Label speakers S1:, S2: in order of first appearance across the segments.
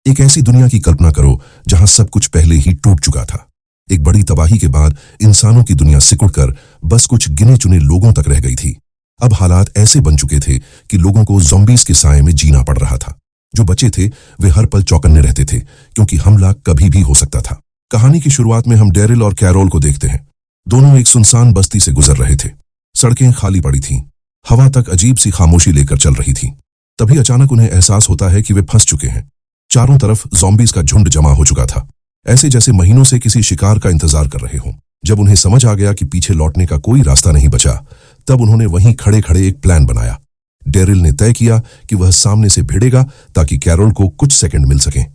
S1: एक ऐसी दुनिया की कल्पना करो जहां सब कुछ पहले ही टूट चुका था। एक बड़ी तबाही के बाद इंसानों की दुनिया सिकुड़कर बस कुछ गिने चुने लोगों तक रह गई थी। अब हालात ऐसे बन चुके थे कि लोगों को ज़ॉम्बीज़ के साए में जीना पड़ रहा था। जो बचे थे वे हर पल चौकन्ने रहते थे, क्योंकि हमला कभी भी हो सकता था। कहानी की शुरुआत में हम डेरिल और कैरोल को देखते हैं। दोनों एक सुनसान बस्ती से गुजर रहे थे। सड़कें खाली पड़ी थीं, हवा तक अजीब सी खामोशी लेकर चल रही थी। तभी अचानक उन्हें एहसास होता है कि वे फंस चुके हैं। चारों तरफ ज़ॉम्बीज़ का झुंड जमा हो चुका था, ऐसे जैसे महीनों से किसी शिकार का इंतजार कर रहे हों। जब उन्हें समझ आ गया कि पीछे लौटने का कोई रास्ता नहीं बचा, तब उन्होंने वहीं खड़े खड़े एक प्लान बनाया। डेरिल ने तय किया कि वह सामने से भिड़ेगा ताकि कैरोल को कुछ सेकंड मिल सकें।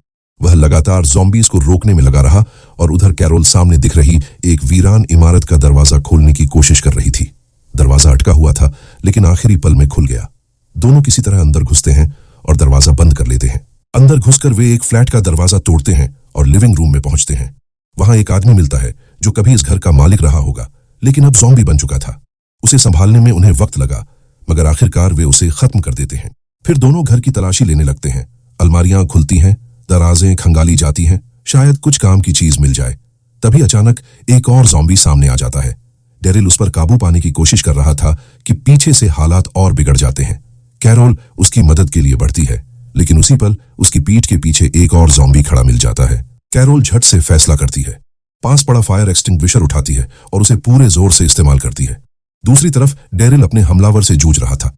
S1: वह लगातार ज़ॉम्बीज़ को रोकने में लगा रहा और उधर कैरोल सामने दिख रही एक वीरान इमारत का दरवाजा खोलने की कोशिश कर रही थी। दरवाजा अटका हुआ था, लेकिन आखिरी पल में खुल गया। दोनों किसी तरह अंदर घुसते हैं और दरवाजा बंद कर लेते हैं। अंदर घुसकर वे एक फ्लैट का दरवाजा तोड़ते हैं और लिविंग रूम में पहुंचते हैं। वहां एक आदमी मिलता है जो कभी इस घर का मालिक रहा होगा, लेकिन अब ज़ॉम्बी बन चुका था। उसे संभालने में उन्हें वक्त लगा, मगर आखिरकार वे उसे खत्म कर देते हैं। फिर दोनों घर की तलाशी लेने लगते हैं। अलमारियां खुलती हैं, दराजें खंगाली जाती हैं, शायद कुछ काम की चीज मिल जाए। तभी अचानक एक और ज़ॉम्बी सामने आ जाता है। डेरिल उस पर काबू पाने की कोशिश कर रहा था कि पीछे से हालात और बिगड़ जाते हैं। कैरोल उसकी मदद के लिए बढ़ती है, लेकिन उसी पल उसकी पीठ के पीछे एक और ज़ॉम्बी खड़ा मिल जाता है। कैरोल झट से फैसला करती है। पास पड़ा फायर एक्सटिंग्विशर उठाती है और उसे पूरे जोर से इस्तेमाल करती है। दूसरी तरफ डेरिल अपने हमलावर से जूझ रहा था।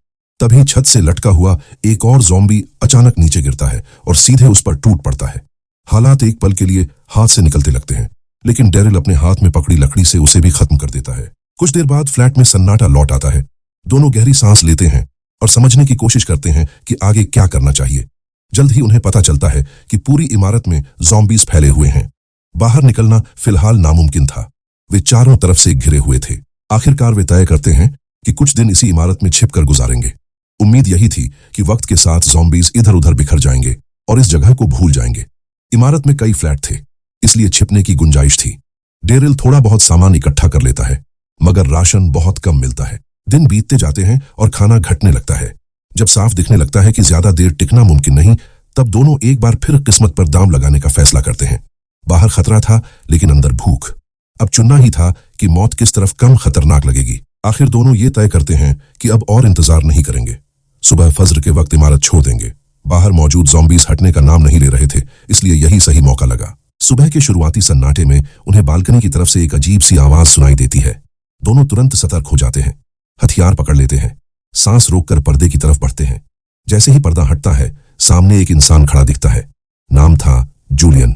S1: तभी छत से लटका हुआ एक और ज़ॉम्बी अचानक नीचे गिरता है और सीधे उस पर टूट पड़ता है। हालात एक पल के लिए हाथ से निकलते लगते हैं, लेकिन डेरिल अपने हाथ में पकड़ी लकड़ी से उसे भी खत्म कर देता है। कुछ देर बाद फ्लैट में सन्नाटा लौट आता है। दोनों गहरी सांस लेते हैं और समझने की कोशिश करते हैं कि आगे क्या करना चाहिए। जल्द ही उन्हें पता चलता है कि पूरी इमारत में ज़ॉम्बीज़ फैले हुए हैं। बाहर निकलना फिलहाल नामुमकिन था। वे चारों तरफ से घिरे हुए थे। आखिरकार वे तय करते हैं कि कुछ दिन इसी इमारत में छिपकर गुजारेंगे। उम्मीद यही थी कि वक्त के साथ ज़ॉम्बीज़ इधर उधर बिखर जाएंगे और इस जगह को भूल जाएंगे। इमारत में कई फ्लैट थे, इसलिए छिपने की गुंजाइश थी। डेरिल थोड़ा बहुत सामान इकट्ठा कर लेता है, मगर राशन बहुत कम मिलता है। दिन बीतते जाते हैं और खाना घटने लगता है। जब साफ दिखने लगता है कि ज्यादा देर टिकना मुमकिन नहीं, तब दोनों एक बार फिर किस्मत पर दांव लगाने का फैसला करते हैं। बाहर खतरा था, लेकिन अंदर भूख। अब चुनना ही था कि मौत किस तरफ कम खतरनाक लगेगी। आखिर दोनों ये तय करते हैं कि अब और इंतजार नहीं करेंगे। सुबह फज्र के वक्त इमारत छोड़ देंगे। बाहर मौजूद ज़ॉम्बीज़ हटने का नाम नहीं ले रहे थे, इसलिए यही सही मौका लगा। सुबह के शुरुआती सन्नाटे में उन्हें बालकनी की तरफ से एक अजीब सी आवाज सुनाई देती है। दोनों तुरंत सतर्क हो जाते हैं, हथियार पकड़ लेते हैं, सांस रोककर पर्दे की तरफ बढ़ते हैं। जैसे ही पर्दा हटता है, सामने एक इंसान खड़ा दिखता है। नाम था जूलियन।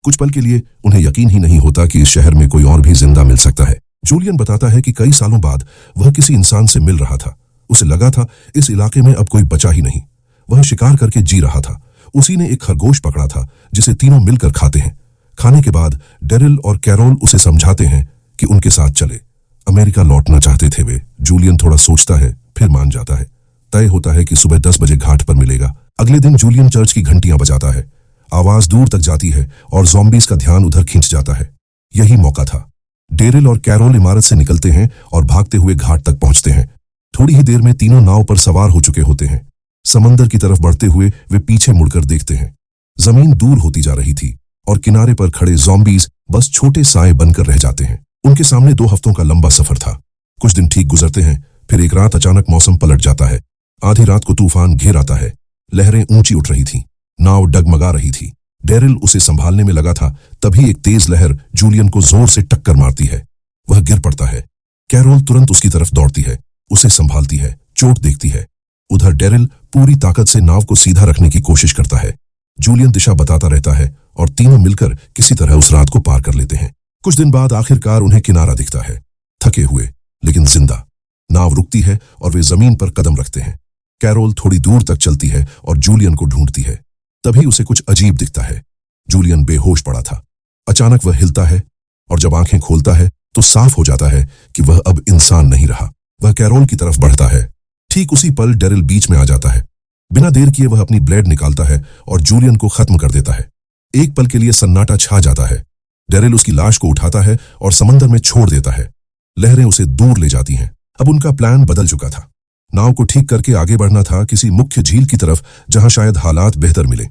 S1: कुछ पल के लिए उन्हें यकीन ही नहीं होता कि इस शहर में कोई और भी जिंदा मिल सकता है। जूलियन बताता है कि कई सालों बाद वह किसी इंसान से मिल रहा था। उसे लगा था इस इलाके में अब कोई बचा ही नहीं। वह शिकार करके जी रहा था। उसी ने एक खरगोश पकड़ा था जिसे तीनों मिलकर खाते हैं। खाने के बाद डेरिल और कैरोल उसे समझाते हैं कि उनके साथ चले। अमेरिका लौटना चाहते थे वे। जूलियन थोड़ा सोचता है, फिर मान जाता है। तय होता है कि सुबह 10 बजे घाट पर मिलेगा। अगले दिन जूलियन चर्च की घंटियां बजाता है। आवाज दूर तक जाती है और ज़ॉम्बीज़ का ध्यान उधर खींच जाता है। यही मौका था। डेरिल और कैरोल इमारत से निकलते हैं और भागते हुए घाट तक पहुंचते हैं। थोड़ी ही देर में तीनों नाव पर सवार हो चुके होते हैं। समंदर की तरफ बढ़ते हुए वे पीछे मुड़कर देखते हैं। जमीन दूर होती जा रही थी और किनारे पर खड़े ज़ॉम्बीज़ बस छोटे साए बनकर रह जाते हैं। उनके सामने 2 हफ्तों का लंबा सफर था। कुछ दिन ठीक गुजरते हैं, फिर एक रात अचानक मौसम पलट जाता है। आधी रात को तूफान घेर आता है। लहरें ऊंची उठ रही थीं, नाव डगमगा रही थी। डेरिल उसे संभालने में लगा था, तभी एक तेज लहर जूलियन को जोर से टक्कर मारती है। वह गिर पड़ता है। कैरोल तुरंत उसकी तरफ दौड़ती है, उसे संभालती है, चोट देखती है। उधर डेरिल पूरी ताकत से नाव को सीधा रखने की कोशिश करता है। जूलियन दिशा बताता रहता है और तीनों मिलकर किसी तरह उस रात को पार कर लेते हैं। कुछ दिन बाद आखिरकार उन्हें किनारा दिखता है, थके हुए लेकिन जिंदा। नाव रुकती है और वे जमीन पर कदम रखते हैं। कैरोल थोड़ी दूर तक चलती है और जूलियन को ढूंढती है। तभी उसे कुछ अजीब दिखता है। जूलियन बेहोश पड़ा था। अचानक वह हिलता है और जब आंखें खोलता है तो साफ हो जाता है कि वह अब इंसान नहीं रहा। वह कैरोल की तरफ बढ़ता है। ठीक उसी पल डेरिल बीच में आ जाता है। बिना देर किए वह अपनी ब्लेड निकालता है और जूलियन को खत्म कर देता है। एक पल के लिए सन्नाटा छा जाता है। डेरिल उसकी लाश को उठाता है और समंदर में छोड़ देता है। लहरें उसे दूर ले जाती हैं। अब उनका प्लान बदल चुका था। नाव को ठीक करके आगे बढ़ना था किसी मुख्य झील की तरफ, जहां शायद हालात बेहतर मिले।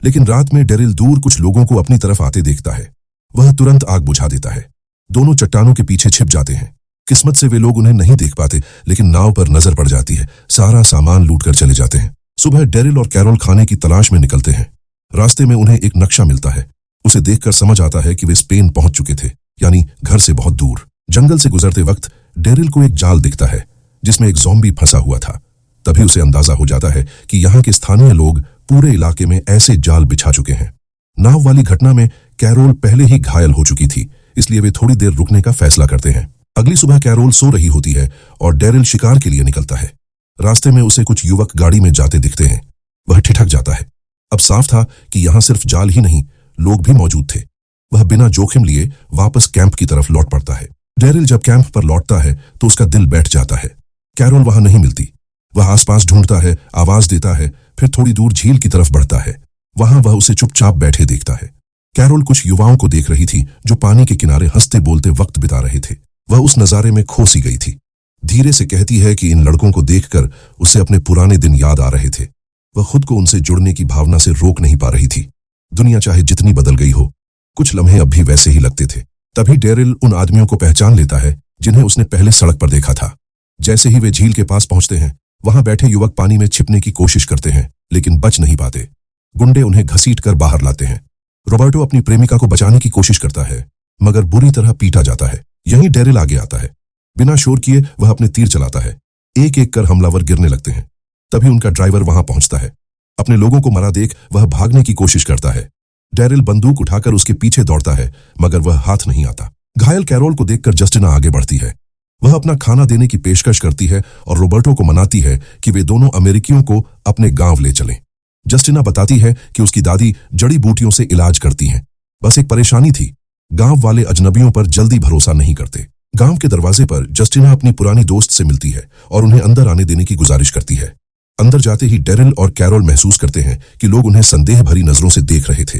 S1: लेकिन रात में डेरिल दूर कुछ लोगों को अपनी तरफ आते देखता है। वह तुरंत आग बुझा देता है। दोनों चट्टानों के पीछे छिप जाते हैं। किस्मत से वे लोग उन्हें नहीं देख पाते, लेकिन नाव पर नजर पड़ जाती है। सारा सामान लूट कर चले जाते हैं। सुबह डेरिल और कैरोल खाने की तलाश में निकलते हैं। रास्ते में उन्हें एक नक्शा मिलता है। उसे देखकर समझ आता है कि वे स्पेन पहुंच चुके थे, यानी घर से बहुत दूर। जंगल से गुजरते वक्त डेरिल को एक जाल दिखता है जिसमें एक ज़ॉम्बी फंसा हुआ था। तभी उसे अंदाजा हो जाता है कि यहाँ के स्थानीय लोग पूरे इलाके में ऐसे जाल बिछा चुके हैं। नाव वाली घटना में कैरोल पहले ही घायल हो चुकी थी, इसलिए वे थोड़ी देर रुकने का फैसला करते हैं। अगली सुबह कैरोल सो रही होती है और डेरिल शिकार के लिए निकलता है। रास्ते में उसे कुछ युवक गाड़ी में जाते दिखते हैं। वह ठिठक जाता है। अब साफ था कि यहाँ सिर्फ जाल ही नहीं, लोग भी मौजूद थे। वह बिना जोखिम लिए वापस कैंप की तरफ लौट पड़ता है। डेरिल जब कैंप पर लौटता है तो उसका दिल बैठ जाता है। कैरोल वहां नहीं मिलती। वह आसपास ढूंढता है, आवाज देता है, फिर थोड़ी दूर झील की तरफ बढ़ता है। वहां वह उसे चुपचाप बैठे देखता है। कैरोल कुछ युवाओं को देख रही थी जो पानी के किनारे हंसते बोलते वक्त बिता रहे थे। वह उस नजारे में खो सी गई थी। धीरे से कहती है कि इन लड़कों को देखकर उसे अपने पुराने दिन याद आ रहे थे। वह खुद को उनसे जुड़ने की भावना से रोक नहीं पा रही थी। दुनिया चाहे जितनी बदल गई हो, कुछ लम्हे अब भी वैसे ही लगते थे। तभी डेरिल उन आदमियों को पहचान लेता है जिन्हें उसने पहले सड़क पर देखा था। जैसे ही वे झील के पास पहुंचते हैं, वहां बैठे युवक पानी में छिपने की कोशिश करते हैं, लेकिन बच नहीं पाते। गुंडे उन्हें घसीट कर बाहर लाते हैं। रॉबर्टो अपनी प्रेमिका को बचाने की कोशिश करता है, मगर बुरी तरह पीटा जाता है। यहीं डेरिल आगे आता है। बिना शोर किए वह अपने तीर चलाता है। एक एक कर हमलावर गिरने लगते हैं। तभी उनका ड्राइवर वहां पहुंचता है। अपने लोगों को मरा देख वह भागने की कोशिश करता है। डेरिल बंदूक उठाकर उसके पीछे दौड़ता है, मगर वह हाथ नहीं आता। घायल कैरोल को देखकर जस्टिना आगे बढ़ती है। वह अपना खाना देने की पेशकश करती है और रॉबर्टो को मनाती है कि वे दोनों अमेरिकियों को अपने गांव ले चलें। जस्टिना बताती है कि उसकी दादी जड़ी बूटियों से इलाज करती हैं। बस एक परेशानी थी, गांव वाले अजनबियों पर जल्दी भरोसा नहीं करते। गांव के दरवाजे पर जस्टिना अपनी पुरानी दोस्त से मिलती है और उन्हें अंदर आने देने की गुजारिश करती है। अंदर जाते ही डेरिल और कैरोल महसूस करते हैं कि लोग उन्हें संदेह भरी नजरों से देख रहे थे।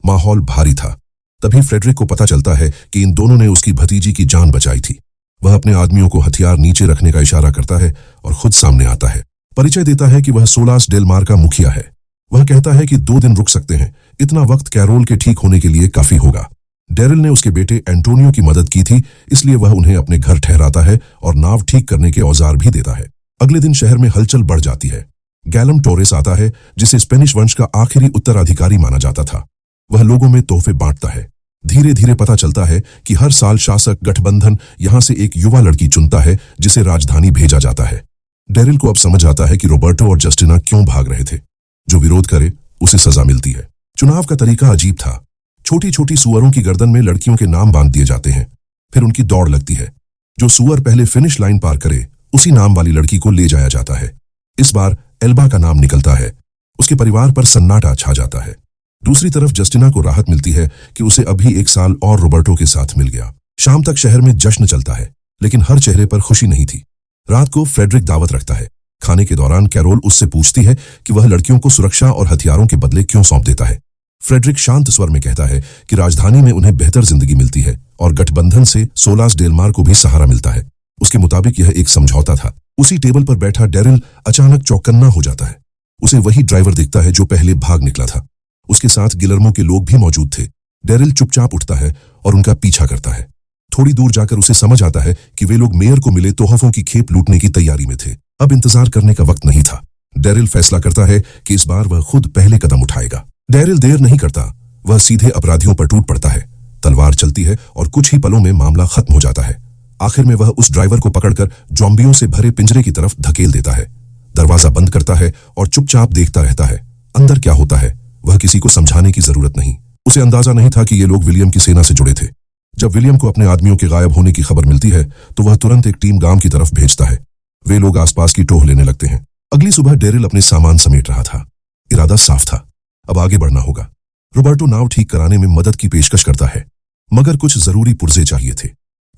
S1: माहौल भारी था। तभी फ्रेडरिक को पता चलता है कि इन दोनों ने उसकी भतीजी की जान बचाई थी। वह अपने आदमियों को हथियार नीचे रखने का इशारा करता है और खुद सामने आता है। परिचय देता है कि वह सोलास डेल मार का मुखिया है। वह कहता है कि 2 दिन रुक सकते हैं, इतना वक्त कैरोल के ठीक होने के लिए काफी होगा। डेरिल ने उसके बेटे एंटोनियो की मदद की थी, इसलिए वह उन्हें अपने घर ठहराता है और नाव ठीक करने के औजार भी देता है। अगले दिन शहर में हलचल बढ़ जाती है। गैलम टोरेस आता है, जिसे स्पेनिश वंश का आखिरी उत्तराधिकारी माना जाता था। वह लोगों में तोहफे बांटता है। धीरे धीरे पता चलता है कि हर साल शासक गठबंधन यहां से एक युवा लड़की चुनता है जिसे राजधानी भेजा जाता है। डेरिल को अब समझ आता है कि रॉबर्टो और जस्टिना क्यों भाग रहे थे। जो विरोध करे उसे सजा मिलती है। चुनाव का तरीका अजीब था। छोटी छोटी सुअरों की गर्दन में लड़कियों के नाम बांध दिए जाते हैं। फिर उनकी दौड़ लगती है। जो सुअर पहले फिनिश लाइन पार करे, उसी नाम वाली लड़की को ले जाया जाता है। इस बार एल्बा का नाम निकलता है। उसके परिवार पर सन्नाटा छा जाता है। दूसरी तरफ जस्टिना को राहत मिलती है कि उसे अभी 1 साल और रॉबर्टो के साथ मिल गया। शाम तक शहर में जश्न चलता है, लेकिन हर चेहरे पर खुशी नहीं थी। रात को फ्रेडरिक दावत रखता है। खाने के दौरान कैरोल उससे पूछती है कि वह लड़कियों को सुरक्षा और हथियारों के बदले क्यों सौंप देता है। फ्रेडरिक शांत स्वर में कहता है कि राजधानी में उन्हें बेहतर जिंदगी मिलती है और गठबंधन से सोलास डेल मार को भी सहारा मिलता है। उसके मुताबिक यह एक समझौता था। उसी टेबल पर बैठा डेरिल अचानक चौकन्ना हो जाता है। उसे वही ड्राइवर दिखता है जो पहले भाग निकला था। उसके साथ गिलर्मो के लोग भी मौजूद थे। डेरिल चुपचाप उठता है और उनका पीछा करता है। थोड़ी दूर जाकर उसे समझ आता है कि वे लोग मेयर को मिले तोहफों की खेप लूटने की तैयारी में थे। अब इंतजार करने का वक्त नहीं था। डेरिल फैसला करता है कि इस बार वह खुद पहले कदम उठाएगा। डेरिल देर नहीं करता, वह सीधे अपराधियों पर टूट पड़ता है। तलवार चलती है और कुछ ही पलों में मामला खत्म हो जाता है। आखिर में वह उस ड्राइवर को पकड़कर ज़ॉम्बियों से भरे पिंजरे की तरफ धकेल देता है। दरवाजा बंद करता है और चुपचाप देखता रहता है। अंदर क्या होता है वह किसी को समझाने की जरूरत नहीं। उसे अंदाजा नहीं था कि ये लोग विलियम की सेना से जुड़े थे। जब विलियम को अपने आदमियों के गायब होने की खबर मिलती है तो वह तुरंत एक टीम गांव की तरफ भेजता है। वे लोग आसपास की टोह लेने लगते हैं। अगली सुबह डेरिल अपने सामान समेट रहा था। इरादा साफ था, अब आगे बढ़ना होगा। रॉबर्टो नाव ठीक कराने में मदद की पेशकश करता है, मगर कुछ जरूरी पुर्जे चाहिए थे,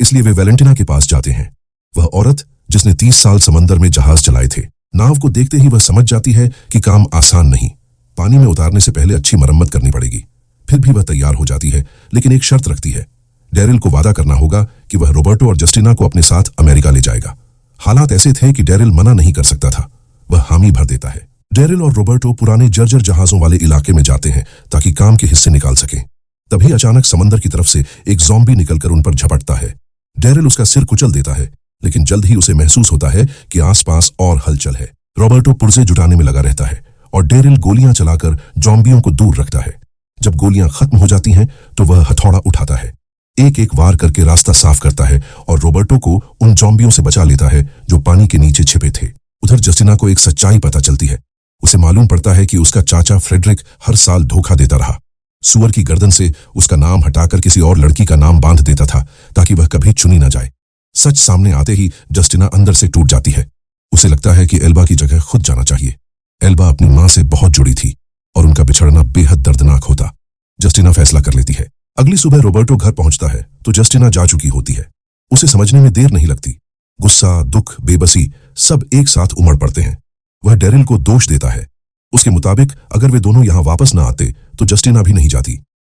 S1: इसलिए वे वैलेंटिना के पास जाते हैं। वह औरत जिसने 30 साल समंदर में जहाज चलाए थे। नाव को देखते ही वह समझ जाती है कि काम आसान नहीं। पानी में उतारने से पहले अच्छी मरम्मत करनी पड़ेगी। फिर भी वह तैयार हो जाती है, लेकिन एक शर्त रखती है। डेरिल को वादा करना होगा कि वह रॉबर्टो और जस्टिना को अपने साथ अमेरिका ले जाएगा। हालात ऐसे थे कि डेरिल मना नहीं कर सकता था। वह हामी भर देता है। डेरिल और रोबर्टो पुराने जर्जर जहाजों वाले इलाके में जाते हैं ताकि काम के हिस्से निकाल सकें। तभी अचानक समंदर की तरफ से एक ज़ॉम्बी निकलकर उन पर झपटता है। डेरिल उसका सिर कुचल देता है, लेकिन जल्द ही उसे महसूस होता है कि आसपास और हलचल है। रोबर्टो पुर्जे जुटाने में लगा रहता है और डेरिल गोलियां चलाकर ज़ॉम्बियों को दूर रखता है। जब गोलियां खत्म हो जाती हैं तो वह हथौड़ा उठाता है, एक एक वार करके रास्ता साफ करता है और रोबर्टो को उन ज़ॉम्बियों से बचा लेता है जो पानी के नीचे छिपे थे। उधर जस्टिना को एक सच्चाई पता चलती है। उसे मालूम पड़ता है कि उसका चाचा फ्रेडरिक हर साल धोखा देता रहा। सुअर की गर्दन से उसका नाम हटाकर किसी और लड़की का नाम बांध देता था ताकि वह कभी चुनी न जाए। सच सामने आते ही जस्टिना अंदर से टूट जाती है। उसे लगता है कि एल्बा की जगह खुद जाना चाहिए। एल्बा अपनी मां से बहुत जुड़ी थी और उनका बिछड़ना बेहद दर्दनाक होता। जस्टिना फैसला कर लेती है। अगली सुबह रोबर्टो घर पहुंचता है तो जस्टिना जा चुकी होती है। उसे समझने में देर नहीं लगती। गुस्सा, दुख, बेबसी सब एक साथ उमड़ पड़ते हैं। वह डेरिल को दोष देता है। उसके मुताबिक अगर वे दोनों यहां वापस न आते तो जस्टिना भी नहीं जाती।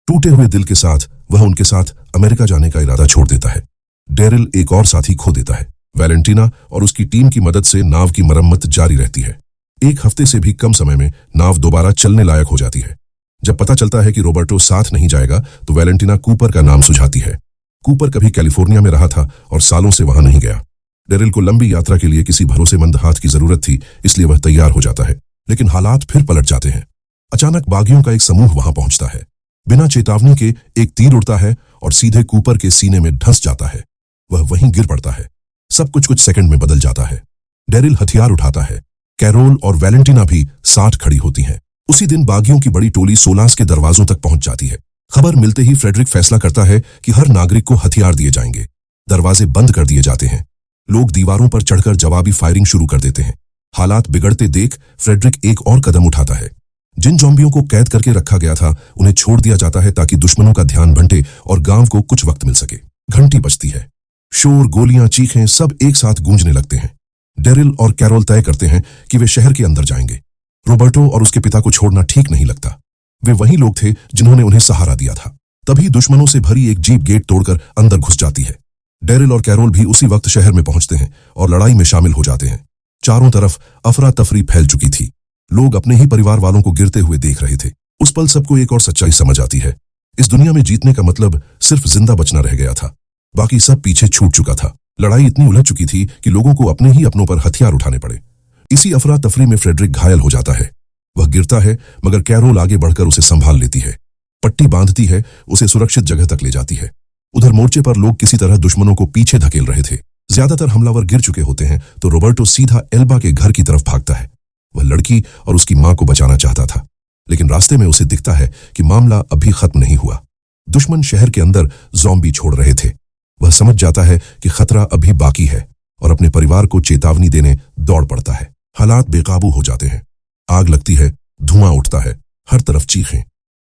S1: टूटे हुए दिल के साथ वह उनके साथ अमेरिका जाने का इरादा छोड़ देता है। डेरिल एक और साथी खो देता है। वैलेंटीना और उसकी टीम की मदद से नाव की मरम्मत जारी रहती है। एक हफ्ते से भी कम समय में नाव दोबारा चलने लायक हो जाती है। जब पता चलता है कि रोबर्टो साथ नहीं जाएगा तो वैलेंटीना कूपर का नाम सुझाती है। कूपर कभी कैलिफोर्निया में रहा था और सालों से वहां नहीं गया। डेरिल को लंबी यात्रा के लिए किसी भरोसेमंद हाथ की जरूरत थी, इसलिए वह तैयार हो जाता है। लेकिन हालात फिर पलट जाते हैं। अचानक बागियों का एक समूह वहां पहुंचता है। बिना चेतावनी के एक तीर उड़ता है और सीधे कूपर के सीने में धंस जाता है। वह वहीं गिर पड़ता है। सब कुछ सेकंड में बदल जाता है। डेरिल हथियार उठाता है। कैरोल और वैलेंटीना भी साथ खड़ी होती हैं। उसी दिन बागियों की बड़ी टोली सोलास के दरवाजों तक पहुंच जाती है। खबर मिलते ही फ्रेडरिक फैसला करता है कि हर नागरिक को हथियार दिए जाएंगे। दरवाजे बंद कर दिए जाते हैं। लोग दीवारों पर चढ़कर जवाबी फायरिंग शुरू कर देते हैं। हालात बिगड़ते देख फ्रेडरिक एक और कदम उठाता है। जिन ज़ॉम्बियों को कैद करके रखा गया था उन्हें छोड़ दिया जाता है ताकि दुश्मनों का ध्यान बंटे और गांव को कुछ वक्त मिल सके। घंटी बजती है। शोर, गोलियां, चीखें सब एक साथ गूंजने लगते हैं। डेरिल और कैरोल तय करते हैं कि वे शहर के अंदर जाएंगे। रोबर्टो और उसके पिता को छोड़ना ठीक नहीं लगता। वे वही लोग थे जिन्होंने उन्हें सहारा दिया था। तभी दुश्मनों से भरी एक जीप गेट तोड़कर अंदर घुस जाती है। डेरिल और कैरोल भी उसी वक्त शहर में पहुंचते हैं और लड़ाई में शामिल हो जाते हैं। चारों तरफ अफरा तफरी फैल चुकी थी। लोग अपने ही परिवार वालों को गिरते हुए देख रहे थे। उस पल सबको एक और सच्चाई समझ आती है। इस दुनिया में जीतने का मतलब सिर्फ जिंदा बचना रह गया था। बाकी सब पीछे छूट चुका था। लड़ाई इतनी उलझ चुकी थी कि लोगों को अपने ही अपनों पर हथियार उठाने पड़े। इसी अफरा तफरी में फ्रेडरिक घायल हो जाता है। वह गिरता है मगर कैरोल आगे बढ़कर उसे संभाल लेती है। पट्टी बांधती है, उसे सुरक्षित जगह तक ले जाती है। उधर मोर्चे पर लोग किसी तरह दुश्मनों को पीछे धकेल रहे थे। ज्यादातर हमलावर गिर चुके होते हैं तो रोबर्टो सीधा एल्बा के घर की तरफ भागता है। वह लड़की और उसकी मां को बचाना चाहता था, लेकिन रास्ते में उसे दिखता है कि मामला अभी खत्म नहीं हुआ। दुश्मन शहर के अंदर ज़ॉम्बी छोड़ रहे थे। वह समझ जाता है कि खतरा अभी बाकी है और अपने परिवार को चेतावनी देने दौड़ पड़ता है। हालात बेकाबू हो जाते हैं। आग लगती है, धुआं उठता है, हर तरफ चीखें।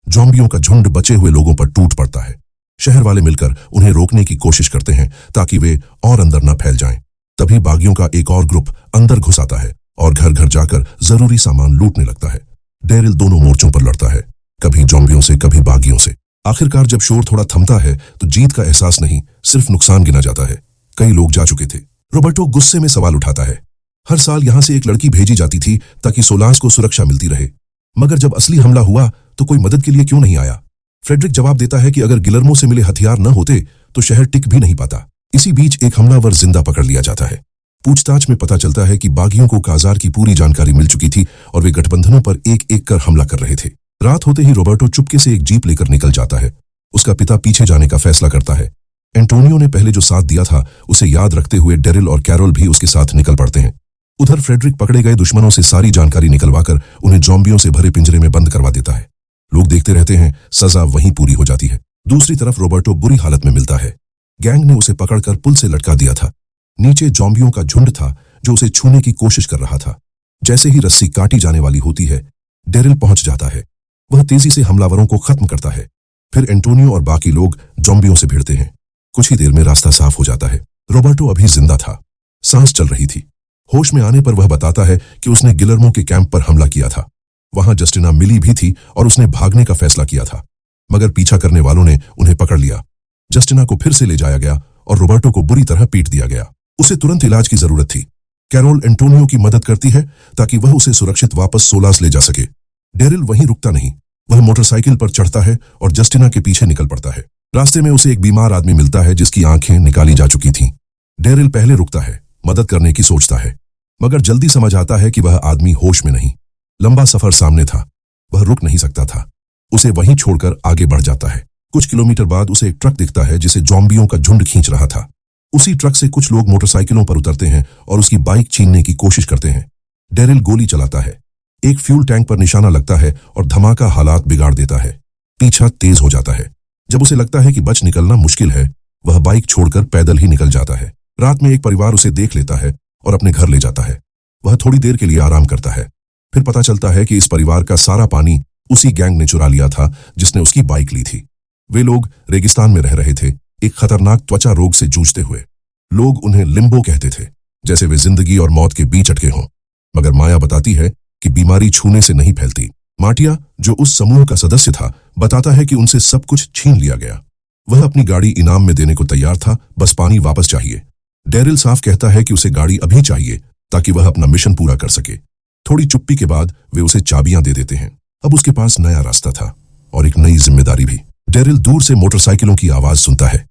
S1: ज़ॉम्बियों का झुंड बचे हुए लोगों पर टूट पड़ता है। शहर वाले मिलकर उन्हें रोकने की कोशिश करते हैं ताकि वे और अंदर न फैल जाएं। तभी बागियों का एक और ग्रुप अंदर घुस आता है और घर घर जाकर जरूरी सामान लूटने लगता है। डेरिल दोनों मोर्चों पर लड़ता है, कभी ज़ॉम्बियों से, कभी बागियों से। आखिरकार जब शोर थोड़ा थमता है तो जीत का एहसास नहीं, सिर्फ नुकसान गिना जाता है। कई लोग जा चुके थे। रोबर्टो गुस्से में सवाल उठाता है। हर साल यहां से एक लड़की भेजी जाती थी ताकि सोलास को सुरक्षा मिलती रहे, मगर जब असली हमला हुआ तो कोई मदद के लिए क्यों नहीं आया? फ्रेडरिक जवाब देता है कि अगर गिलर्मो से मिले हथियार न होते तो शहर टिक भी नहीं पाता। इसी बीच एक हमलावर जिंदा पकड़ लिया जाता है। पूछताछ में पता चलता है कि बागियों को काजार की पूरी जानकारी मिल चुकी थी और वे गठबंधनों पर एक एक कर हमला कर रहे थे। रात होते ही रोबर्टो चुपके से एक जीप लेकर निकल जाता है। उसका पिता पीछे जाने का फैसला करता है। एंटोनियो ने पहले जो साथ दिया था उसे याद रखते हुए डेरिल और कैरोल भी उसके साथ निकल पड़ते हैं। उधर फ्रेडरिक पकड़े गए दुश्मनों से सारी जानकारी निकलवाकर उन्हें ज़ॉम्बियों से भरे पिंजरे में बंद करवा देता है। लोग देखते रहते हैं, सजा वहीं पूरी हो जाती है। दूसरी तरफ रोबर्टो बुरी हालत में मिलता है। गैंग ने उसे पकड़कर पुल से लटका दिया था। नीचे ज़ॉम्बियों का झुंड था जो उसे छूने की कोशिश कर रहा था। जैसे ही रस्सी काटी जाने वाली होती है, डेरिल पहुंच जाता है। वह तेजी से हमलावरों को खत्म करता है। फिर एंटोनियो और बाकी लोग ज़ॉम्बियों से भिड़ते हैं। कुछ ही देर में रास्ता साफ हो जाता है। रोबर्टो अभी जिंदा था, सांस चल रही थी। होश में आने पर वह बताता है कि उसने गिलर्मो के कैंप पर हमला किया था। वहां जस्टिना मिली भी थी और उसने भागने का फैसला किया था, मगर पीछा करने वालों ने उन्हें पकड़ लिया। जस्टिना को फिर से ले जाया गया और रोबर्टो को बुरी तरह पीट दिया गया। उसे तुरंत इलाज की जरूरत थी। कैरोल एंटोनियो की मदद करती है ताकि वह उसे सुरक्षित वापस सोलास ले जा सके। डेरिल वहीं रुकता नहीं, वह मोटरसाइकिल पर चढ़ता है और जस्टिना के पीछे निकल पड़ता है। रास्ते में उसे एक बीमार आदमी मिलता है जिसकी आंखें निकाली जा चुकी थीं। डेरिल पहले रुकता है, मदद करने की सोचता है, मगर जल्दी समझ आता है कि वह आदमी होश में नहीं। लंबा सफर सामने था, वह रुक नहीं सकता था। उसे वहीं छोड़कर आगे बढ़ जाता है। कुछ किलोमीटर बाद उसे एक ट्रक दिखता है जिसे ज़ॉम्बियों का झुंड खींच रहा था। उसी ट्रक से कुछ लोग मोटरसाइकिलों पर उतरते हैं और उसकी बाइक छीनने की कोशिश करते हैं। डेरिल गोली चलाता है, एक फ्यूल टैंक पर निशाना लगता है और धमाका हालात बिगाड़ देता है। पीछा तेज हो जाता है। जब उसे लगता है कि बच निकलना मुश्किल है, वह बाइक छोड़कर पैदल ही निकल जाता है। रात में एक परिवार उसे देख लेता है और अपने घर ले जाता है। वह थोड़ी देर के लिए आराम करता है, फिर पता चलता है कि इस परिवार का सारा पानी उसी गैंग ने चुरा लिया था जिसने उसकी बाइक ली थी। वे लोग रेगिस्तान में रह रहे थे, एक खतरनाक त्वचा रोग से जूझते हुए। लोग उन्हें लिम्बो कहते थे, जैसे वे जिंदगी और मौत के बीच अटके हों। मगर माया बताती है कि बीमारी छूने से नहीं फैलती। माटिया, जो उस समूह का सदस्य था, बताता है कि उनसे सब कुछ छीन लिया गया। वह अपनी गाड़ी इनाम में देने को तैयार था, बस पानी वापस चाहिए। डेरिल साफ कहता है कि उसे गाड़ी अभी चाहिए ताकि वह अपना मिशन पूरा कर सके। थोड़ी चुप्पी के बाद वे उसे चाबियां दे देते हैं। अब उसके पास नया रास्ता था और एक नई जिम्मेदारी भी। डेरिल दूर से मोटरसाइकिलों की आवाज सुनता है।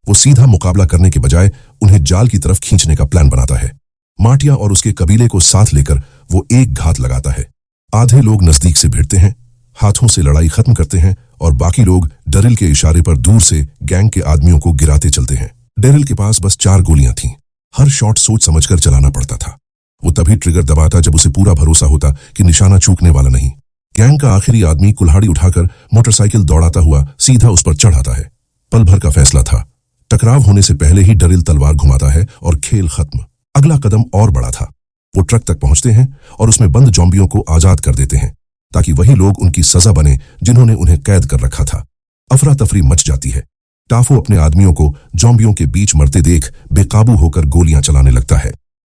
S1: वो सीधा मुकाबला करने के बजाय उन्हें जाल की तरफ खींचने का प्लान बनाता है। माटिया और उसके कबीले को साथ लेकर वो एक घात लगाता है। आधे लोग नजदीक से भिड़ते हैं, हाथों से लड़ाई खत्म करते हैं और बाकी लोग डेरिल के इशारे पर दूर से गैंग के आदमियों को गिराते चलते हैं। डेरिल के पास बस 4 गोलियां थीं। हर शॉट सोच समझकर चलाना पड़ता था। वो तभी ट्रिगर दबाता जब उसे पूरा भरोसा होता कि निशाना चूकने वाला नहीं। गैंग का आखिरी आदमी कुल्हाड़ी उठाकर मोटरसाइकिल दौड़ाता हुआ सीधा उस पर चढ़ आता है। पल भर का फैसला था। टकराव होने से पहले ही डेरिल तलवार घुमाता है और खेल खत्म। अगला कदम और बड़ा था। वो ट्रक तक पहुंचते हैं और उसमें बंद ज़ॉम्बियों को आजाद कर देते हैं ताकि वही लोग उनकी सजा बने जिन्होंने उन्हें कैद कर रखा था। अफरा तफरी मच जाती है। टाफो अपने आदमियों को ज़ॉम्बियों के बीच मरते देख बेकाबू होकर गोलियां चलाने लगता है।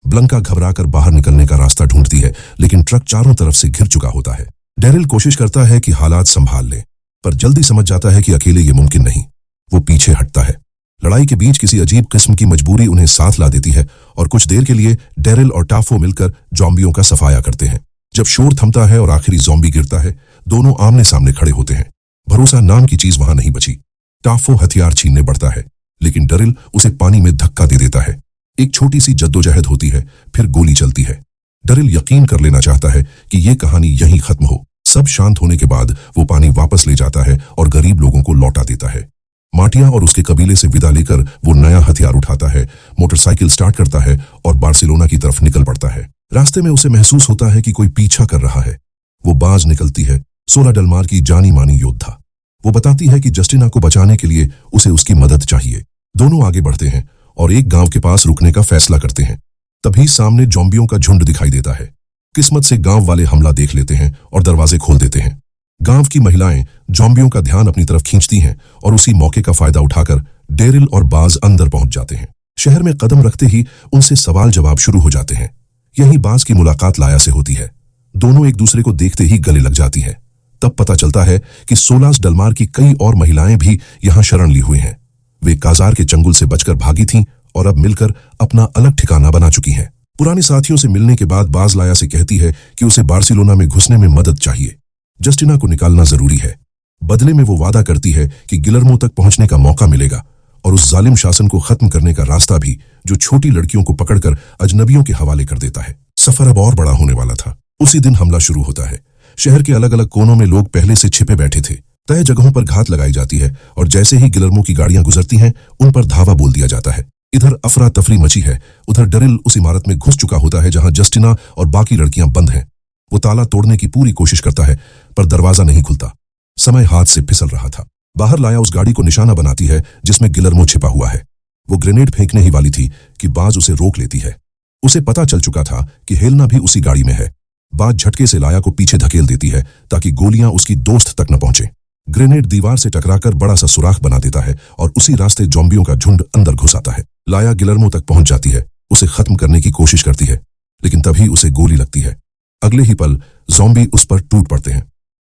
S1: ब्लंका घबराकर बाहर निकलने का रास्ता ढूंढती है, लेकिन ट्रक चारों तरफ से घिर चुका होता है। डेरिल कोशिश करता है कि हालात संभाल ले, पर जल्दी समझ जाता है कि अकेले ये मुमकिन नहीं। वो पीछे हटता है। लड़ाई के बीच किसी अजीब किस्म की मजबूरी उन्हें साथ ला देती है और कुछ देर के लिए डेरिल और टाफो मिलकर ज़ॉम्बियों का सफाया करते हैं। जब शोर थमता है और आखिरी ज़ॉम्बी गिरता है, दोनों आमने सामने खड़े होते हैं। भरोसा नाम की चीज वहां नहीं बची। टाफो हथियार छीनने बढ़ता है, लेकिन डेरिल उसे पानी में धक्का दे देता है। एक छोटी सी जद्दोजहद होती है, फिर गोली चलती है। डेरिल यकीन कर लेना चाहता है कि ये कहानी यहीं खत्म हो। सब शांत होने के बाद वो पानी वापस ले जाता है और गरीब लोगों को लौटा देता है। माटिया और उसके कबीले से विदा लेकर वो नया हथियार उठाता है, मोटरसाइकिल स्टार्ट करता है और बार्सिलोना की तरफ निकल पड़ता है। रास्ते में उसे महसूस होता है कि कोई पीछा कर रहा है। वो बाज निकलती है, सोला डेलमार की जानी मानी योद्धा। वो बताती है कि जस्टिना को बचाने के लिए उसे उसकी मदद चाहिए। दोनों आगे बढ़ते हैं और एक गांव के पास रुकने का फैसला करते हैं। तभी सामने ज़ॉम्बियों का झुंड दिखाई देता है। किस्मत से गांव वाले हमला देख लेते हैं और दरवाजे खोल देते हैं। गांव की महिलाएं ज़ॉम्बियों का ध्यान अपनी तरफ खींचती हैं और उसी मौके का फायदा उठाकर डेरिल और बाज अंदर पहुंच जाते हैं। शहर में कदम रखते ही उनसे सवाल जवाब शुरू हो जाते हैं। यही बाज की मुलाकात लाया से होती है। दोनों एक दूसरे को देखते ही गले लग जाती हैं। तब पता चलता है कि सोलास डेलमार की कई और महिलाएं भी यहां शरण ली हुई हैं। वे काजार के चंगुल से बचकर भागी थीं और अब मिलकर अपना अलग ठिकाना बना चुकी हैं। पुराने साथियों से मिलने के बाद बाज लाया से कहती है कि उसे बार्सिलोना में घुसने में मदद चाहिए। जस्टिना को निकालना जरूरी है। बदले में वो वादा करती है कि गिलर्मो तक पहुंचने का मौका मिलेगा और उस जालिम शासन को खत्म करने का रास्ता भी, जो छोटी लड़कियों को पकड़कर अजनबियों के हवाले कर देता है। सफर अब और बड़ा होने वाला था। उसी दिन हमला शुरू होता है। शहर के अलग अलग कोनों में लोग पहले से छिपे बैठे थे। तय जगहों पर घात लगाई जाती है और जैसे ही गिलर्मो की गाड़ियां गुजरती हैं, उन पर धावा बोल दिया जाता है। इधर अफरा तफरी मची है, उधर डेरिल उस इमारत में घुस चुका होता है जहां जस्टिना और बाकी लड़कियां बंद हैं। वो ताला तोड़ने की पूरी कोशिश करता है, पर दरवाजा नहीं खुलता। समय हाथ से फिसल रहा था। बाहर लाया उस गाड़ी को निशाना बनाती है जिसमें गिलर्मो छिपा हुआ है। वो ग्रेनेड फेंकने ही वाली थी कि बाज उसे रोक लेती है। उसे पता चल चुका था कि हेलना भी उसी गाड़ी में है। बाज झटके से लाया को पीछे धकेल देती है ताकि गोलियां उसकी दोस्त तक न पहुंचे। ग्रेनेड दीवार से टकराकर बड़ा सा सुराख बना देता है और उसी रास्ते ज़ॉम्बियों का झुंड अंदर घुस आता है। लाया गिलर्मो तक पहुंच जाती है, उसे खत्म करने की कोशिश करती है, लेकिन तभी उसे गोली लगती है। अगले ही पल ज़ॉम्बी उस पर टूट पड़ते हैं।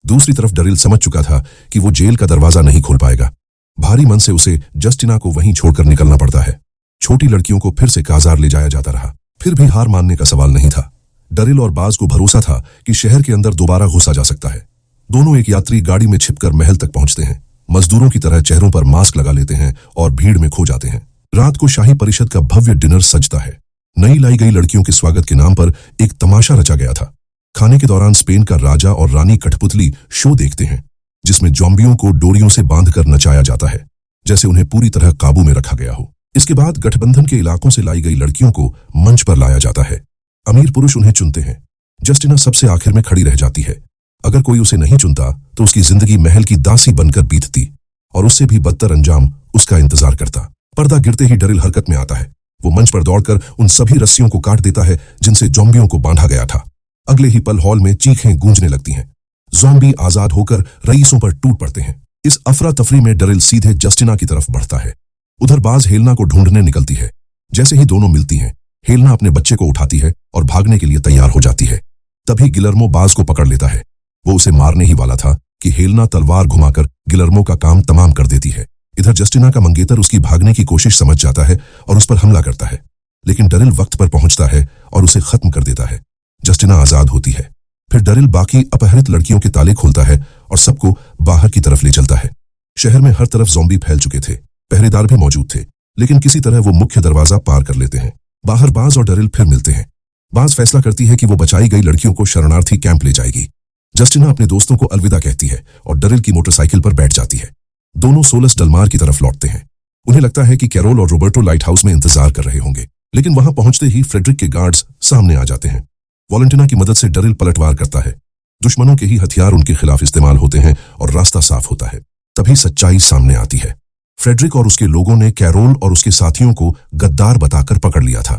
S1: दूसरी तरफ डेरिल समझ चुका था कि वो जेल का दरवाजा नहीं खोल पाएगा। भारी मन से उसे जस्टिना को वहीं छोड़कर निकलना पड़ता है। छोटी लड़कियों को फिर से काजार ले जाया जाता रहा। फिर भी हार मानने का सवाल नहीं था। डरिल और बाज को भरोसा था कि शहर के अंदर दोबारा घुसा जा सकता है। दोनों एक यात्री गाड़ी में छिपकर महल तक पहुंचते हैं। मजदूरों की तरह चेहरों पर मास्क लगा लेते हैं और भीड़ में खो जाते हैं। रात को शाही परिषद का भव्य डिनर सजता है। नई लाई गई लड़कियों के स्वागत के नाम पर एक तमाशा रचा गया था। खाने के दौरान स्पेन का राजा और रानी कठपुतली शो देखते हैं, जिसमें ज़ॉम्बियों को डोरियों से बांधकर नचाया जाता है, जैसे उन्हें पूरी तरह काबू में रखा गया हो। इसके बाद गठबंधन के इलाकों से लाई गई लड़कियों को मंच पर लाया जाता है। अमीर पुरुष उन्हें चुनते हैं। जस्टिना सबसे आखिर में खड़ी रह जाती है। अगर कोई उसे नहीं चुनता तो उसकी जिंदगी महल की दासी बनकर बीतती और उससे भी बदतर अंजाम उसका इंतजार करता। पर्दा गिरते ही डरिल हरकत में आता है। वो मंच पर दौड़कर उन सभी रस्सियों को काट देता है जिनसे ज़ॉम्बियों को बांधा गया था। अगले ही पल हॉल में चीखें गूंजने लगती हैं। ज़ॉम्बी आजाद होकर रईसों पर टूट पड़ते हैं। इस अफरा तफरी में डरिल सीधे जस्टिना की तरफ बढ़ता है। उधर बाज हेलना को ढूंढने निकलती है। जैसे ही दोनों मिलती हैं, हेलना अपने बच्चे को उठाती है और भागने के लिए तैयार हो जाती है। तभी गिलर्मो बाज को पकड़ लेता है। वो उसे मारने ही वाला था कि हेलना तलवार घुमाकर गिलर्मो का काम तमाम कर देती है। इधर जस्टिना का मंगेतर उसकी भागने की कोशिश समझ जाता है और उस पर हमला करता है, लेकिन डरिल वक्त पर पहुंचता है और उसे खत्म कर देता है। जस्टिना आजाद होती है। फिर डरिल बाकी अपहरित लड़कियों के ताले खोलता है और सबको बाहर की तरफ ले चलता है। शहर में हर तरफ ज़ॉम्बी फैल चुके थे। पहरेदार भी मौजूद थे, लेकिन किसी तरह वो मुख्य दरवाजा पार कर लेते हैं। बाहर बाज और डरिल फिर मिलते हैं। बाज फैसला करती है कि वो बचाई गई लड़कियों को शरणार्थी कैंप ले जाएगी। जस्टिना अपने दोस्तों को अलविदा कहती है और डरिल की मोटरसाइकिल पर बैठ जाती है। दोनों सोलस डलमार की तरफ लौटते हैं। उन्हें लगता है कि कैरोल और रोबर्टो लाइट हाउस में इंतजार कर रहे होंगे, लेकिन वहां पहुंचते ही फ्रेडरिक के गार्ड्स सामने आ जाते हैं। वॉलेंटिना की मदद से डरिल पलटवार करता है। दुश्मनों के ही हथियार उनके खिलाफ इस्तेमाल होते हैं और रास्ता साफ होता है। तभी सच्चाई सामने आती है। फ्रेडरिक और उसके लोगों ने कैरोल और उसके साथियों को गद्दार बताकर पकड़ लिया था।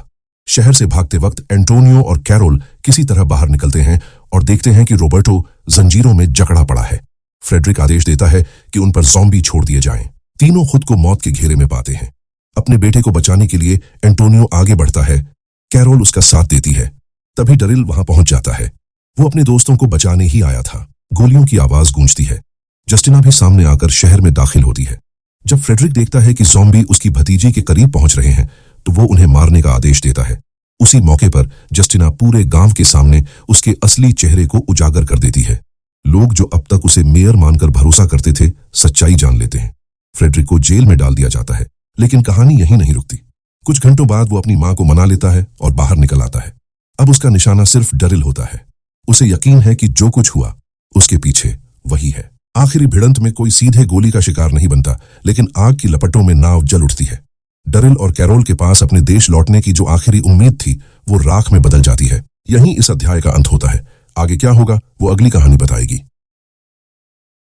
S1: शहर से भागते वक्त एंटोनियो और कैरोल किसी तरह बाहर निकलते हैं और देखते हैं कि रोबर्टो जंजीरों में जकड़ा पड़ा है। फ्रेडरिक आदेश देता है कि उन पर ज़ॉम्बी छोड़ दिए जाएं। तीनों खुद को मौत के घेरे में पाते हैं। अपने बेटे को बचाने के लिए एंटोनियो आगे बढ़ता है। कैरोल उसका साथ देती है। तभी डरिल वहां पहुंच जाता है। वो अपने दोस्तों को बचाने ही आया था। गोलियों की आवाज गूंजती है। जस्टिना भी सामने आकर शहर में दाखिल होती है। जब फ्रेडरिक देखता है कि ज़ॉम्बी उसकी भतीजी के करीब पहुंच रहे हैं, तो वो उन्हें मारने का आदेश देता है। उसी मौके पर जस्टिना पूरे गांव के सामने उसके असली चेहरे को उजागर कर देती है। लोग जो अब तक उसे मेयर मानकर भरोसा करते थे, सच्चाई जान लेते हैं। फ्रेडरिक को जेल में डाल दिया जाता है, लेकिन कहानी यहीं नहीं रुकती। कुछ घंटों बाद वो अपनी मां को मना लेता है और बाहर निकल आता है। अब उसका निशाना सिर्फ डरिल होता है। उसे यकीन है कि जो कुछ हुआ उसके पीछे वही है। आखिरी भिड़ंत में कोई सीधे गोली का शिकार नहीं बनता, लेकिन आग की लपटों में नाव जल उठती है। डरिल और कैरोल के पास अपने देश लौटने की जो आखिरी उम्मीद थी, वो राख में बदल जाती है। यहीं इस अध्याय का अंत होता है। आगे क्या होगा वो अगली कहानी बताएगी।